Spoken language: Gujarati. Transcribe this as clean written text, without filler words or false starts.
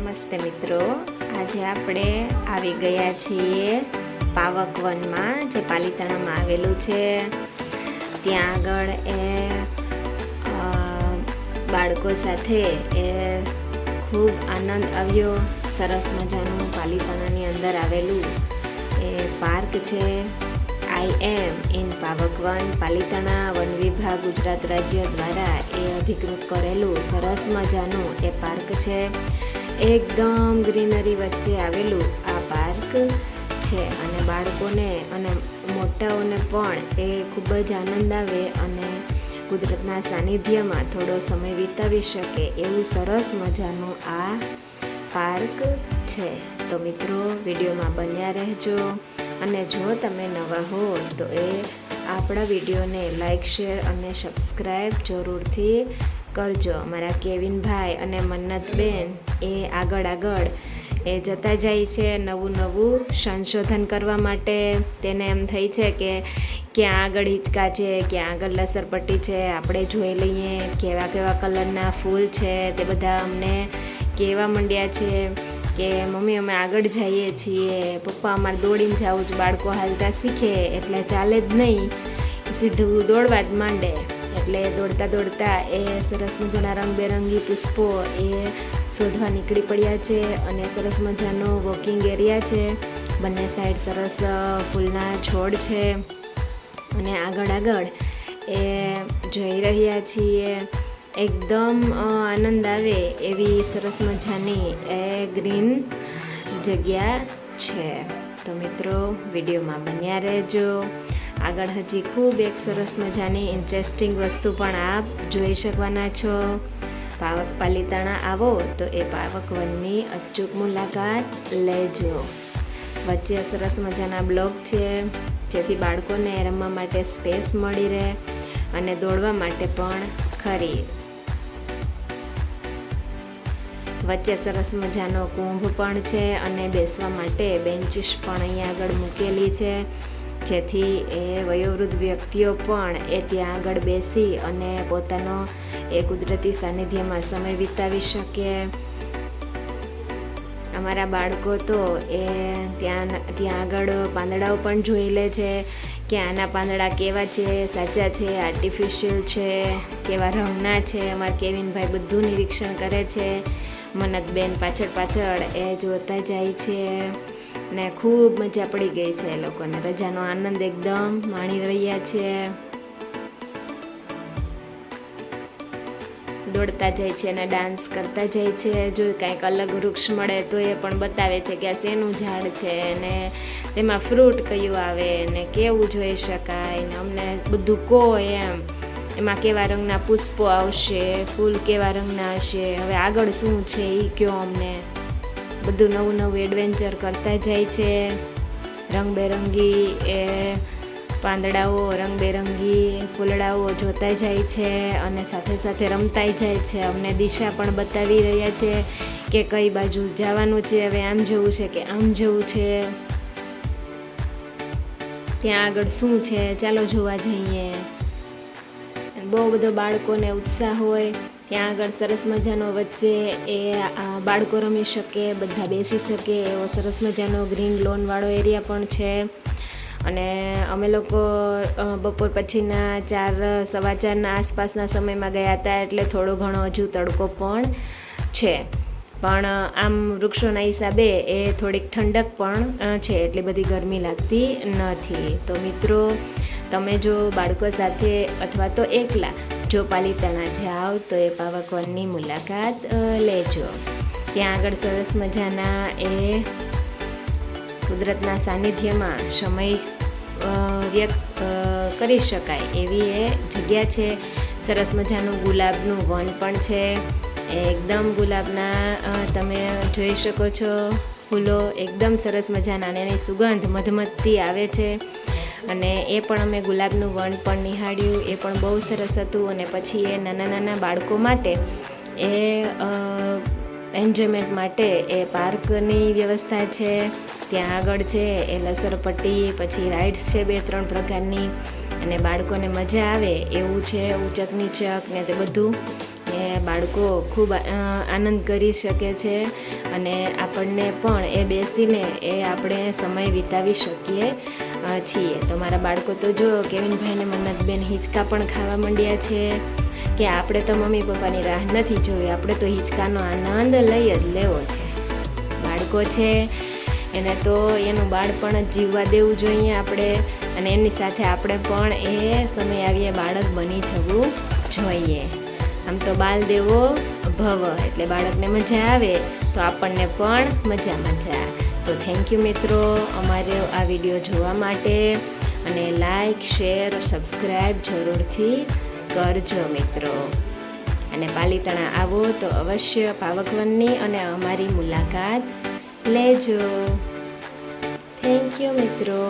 નમસ્તે મિત્રો, આજે આપણે આવી ગયા છીએ પાવક વનમાં, જે પાલીતાણામાં આવેલું છે. ત્યાં આગળ બાળકો સાથે ખૂબ આનંદ આવ્યો. સરસ મજાનું પાલીતાણાની અંદર આવેલું પાર્ક છે. આઈ એમ ઇન પાવક વન, પાલીતાણા વન વિભાગ ગુજરાત રાજ્ય દ્વારા અધિકૃત કરેલું સરસ મજાનું પાર્ક છે. એકદમ ગ્રીનરી વચ્ચે આવેલું આ પાર્ક છે અને બાળકોને અને મોટાઓને પણ ખૂબ જ આનંદ આવે અને કુદરતના સાનિધ્યમાં થોડો સમય વિતાવી શકે એવું સરસ મજાનું આ પાર્ક છે. તો મિત્રો, વિડીયોમાં બન્યા રહેજો અને જો તમે નવા હો તો આપણા વિડીયોને લાઈક, શેર અને સબસ્ક્રાઈબ જરૂરથી કરજો. મારા કેવિનભાઈ અને મન્નતબેન આગળ જતા જાય છે નવું સંશોધન કરવા માટે. તેને એમ થઈ છે કે ક્યાં આગળ હિંચકા છે, ક્યાં આગળ લસરપટ્ટી છે, આપણે જોઈ લઈએ. કેવા કેવા કલરના ફૂલ છે તે બધા અમને કહેવા માંડ્યા છે કે મમ્મી અમે આગળ જઈએ છીએ, પપ્પા અમારે દોડીને જવું જ. બાળકો હાલતા શીખે એટલે ચાલે જ નહીં, સીધું દોડવા જ માંડે. એટલે દોડતા દોડતા સરસ મજાના રંગબેરંગી પુષ્પો શોધવા નીકળી પડ્યા છે અને સરસ મજાનો વોકિંગ એરિયા છે. બંને સાઈડ સરસ ફૂલના છોડ છે અને આગળ જઈ રહ્યા છીએ. એકદમ આનંદ આવે એવી સરસ મજાની ગ્રીન જગ્યા છે. તો મિત્રો, વિડીયોમાં બન્યા રહેજો. આગળ હજી ખૂબ એક સરસ મજાની ઇન્ટરેસ્ટિંગ વસ્તુ પણ આપ જોઈ શકવાના છો. પાલીતાણા આવો તો પાવક વનની અચૂક મુલાકાત લેજો. વચ્ચે સરસ મજાના બ્લોક છે, જેથી બાળકોને રમવા માટે સ્પેસ મળી રહે અને દોડવા માટે પણ ખરી. વચ્ચે સરસ મજાનો કુંભ પણ છે અને બેસવા માટે બેન્ચીસ પણ અહીંયા આગળ મૂકેલી છે, જેથી વયોવૃદ્ધ વ્યક્તિઓ પણ ત્યાં આગળ બેસી અને પોતાનો કુદરતી સાનિધ્યમાં સમય વિતાવી શકે. અમારા બાળકો તો ત્યાં આગળ પાંદડાઓ પણ જોઈ લે છે કે આના પાંદડા કેવા છે, સાચા છે, આર્ટિફિશિયલ છે, કેવા રંગના છે. અમારા કેવિનભાઈ બધું નિરીક્ષણ કરે છે. મન્નતબેન પાછળ જોતા જાય છે ને ખૂબ મજા પડી ગઈ છે. એ લોકોને રજાનો આનંદ એકદમ માણી રહ્યા છે. દોડતા જાય છે અને ડાન્સ કરતા જાય છે. જો કાંઈક અલગ વૃક્ષ મળે તો એ પણ બતાવે છે કે આ શેનું ઝાડ છે ને તેમાં ફ્રૂટ કયું આવે ને કેવું જોઈ શકાય ને અમને બધું કહો એમાં કેવા રંગના પુષ્પો આવશે, ફૂલ કેવા રંગના હશે, હવે આગળ શું છે એ કહો અમને. બધું નવું એડવેન્ચર કરતા જાય છે. રંગબેરંગી પાંદડાઓ, રંગબેરંગી ફૂલડાઓ જોતા જાય છે અને સાથે સાથે રમતાય જાય છે. અમને દિશા પણ બતાવી રહ્યા છે કે કઈ બાજુ જવાનું છે, હવે આમ જવું છે કે આમ જવું છે, ત્યાં આગળ શું છે, ચાલો જોવા જઈએ. બહુ બધો બાળકોને ઉત્સાહ હોય. ત્યાં આગળ સરસ મજાનો વચ્ચે બાળકો રમી શકે, બધા બેસી શકે એવો સરસ મજાનો ગ્રીન લોનવાળો એરિયા પણ છે. અને અમે લોકો બપોર પછીના 4-4:15 આસપાસના સમયમાં ગયા હતા, એટલે થોડો ઘણો હજુ તડકો પણ છે. પણ આમ વૃક્ષોના હિસાબે થોડીક ઠંડક પણ છે, એટલી બધી ગરમી લાગતી નથી. તો મિત્રો, તમે જો બાળકો સાથે અથવા તો એકલા જો પાલીતાણા જાઓ તો પાવક વનની મુલાકાત લેજો. ત્યાં આગળ સરસ મજાના કુદરતના સાનિધ્યમાં સમય વ્યક્ત કરી શકાય એવી જગ્યા છે. સરસ મજાનું ગુલાબનું વન પણ છે. એકદમ ગુલાબના તમે જોઈ શકો છો ફૂલો એકદમ સરસ મજાના અને એની સુગંધ મધમધતી આવે છે. અને પણ અમે ગુલાબનું વન પણ નિહાળ્યું, એ પણ બહુ સરસ હતું. અને પછી નાના બાળકો માટે એન્જોયમેન્ટ માટે પાર્કની વ્યવસ્થા છે. ત્યાં આગળ છે લસરપટ્ટી, પછી રાઇડ્સ છે 2-3 પ્રકારની, અને બાળકોને મજા આવે એવું છે. ઉચક નીચક ને તે બધું બાળકો ખૂબ આનંદ કરી શકે છે અને આપણને પણ એ બેસીને એ આપણે સમય વિતાવી શકીએ છીએ. તો મારા બાળકો તો જો કેવિનભાઈને મન્નતબેન હિંચકા પણ ખાવા માંડ્યા છે કે આપણે તો મમ્મી પપ્પાની રાહ નથી જોવી, આપણે તો હિંચકાનો આનંદ લઈ જ લેવો છે. બાળકો છે એને તો એનું બાળપણ જ જીવવા દેવું જોઈએ આપણે, અને એમની સાથે આપણે પણ એ સમય આવીએ બાળક બની જવું જોઈએ. આમ તો બાલ દેવો ભવ, એટલે બાળકને મજા આવે તો આપણને પણ મજા. તો થેન્ક યુ મિત્રો અમારે આ વિડીયો જોવા માટે, અને લાઈક શેર સબસ્ક્રાઈબ જરૂરથી કરજો મિત્રો. અને પાલીતાણા આવો તો અવશ્ય પાવકવનની અને અમારી મુલાકાત લેજો. થેન્ક યુ મિત્રો.